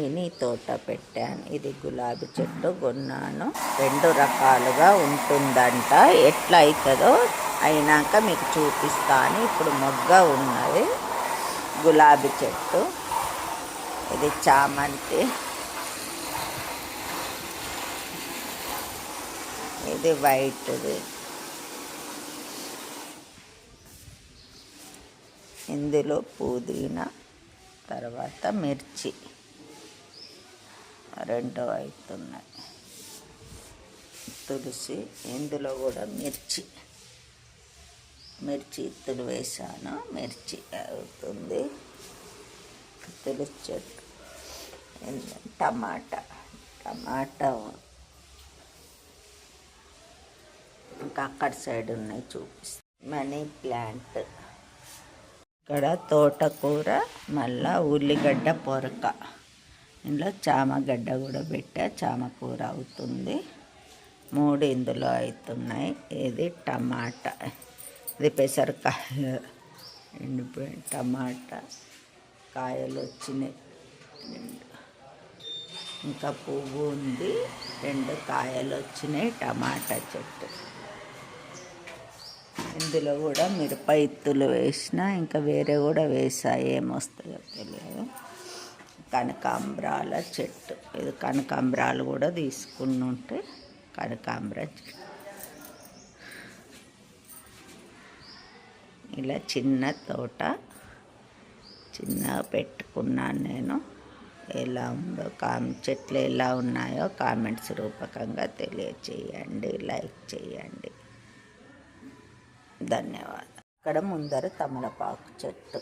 Mini తోట పెట్టాను. ఇది గులాబీ చెట్టు కొన్నాను. 2 రకాలుగా ఉంటుందంట. ఎట్లా అవుతుందో అయినాక మీకు చూపిస్తాను. ఇప్పుడు మొగ్గ ఉన్నది గులాబీ చెట్టు. ఇది చామంతి, ఇది వైట్ది. ఇందులో పుదీనా, తర్వాత మిర్చి 2 అవుతున్నాయి. తులసి, ఇందులో కూడా మిర్చి ఇత్తులు వేసాను. మిర్చి అవుతుంది. తులసి చెట్టు, టమాటా ఇంకా అక్కడ సైడ్ ఉన్నాయి చూపిస్తాను. మనీ ప్లాంట్, ఇక్కడ తోటకూర, మళ్ళా ఉల్లిగడ్డ పొరక, ఇందులో చామగడ్డ కూడా పెట్టా. చామకూర అవుతుంది. 3 ఇందులో అవుతున్నాయి. ఇది టమాటా, ఇది పెసరకాయ ఎండిపోయిన టమాటా కాయలు వచ్చినాయి. ఇంకా పువ్వు ఉంది. 2 కాయలు వచ్చినాయి. టమాటా చెట్టు, ఇందులో కూడా మిరప ఇత్తులు వేసిన, ఇంకా వేరే కూడా వేసా, ఏమొస్తాయో తెలియదు. కనకాంబరాల చెట్టు, ఇది కనకాంబరాలు కూడా తీసుకుని ఉంటే కనకాంబర చెట్టు. ఇలా చిన్న తోట చిన్నగా పెట్టుకున్నాను నేను. ఎలా ఉందో చెట్లు ఎలా ఉన్నాయో కామెంట్స్ రూపకంగా తెలియచేయండి, లైక్ చేయండి. ధన్యవాదాలు. ఇక్కడ ముందర తమలపాకు చెట్టు.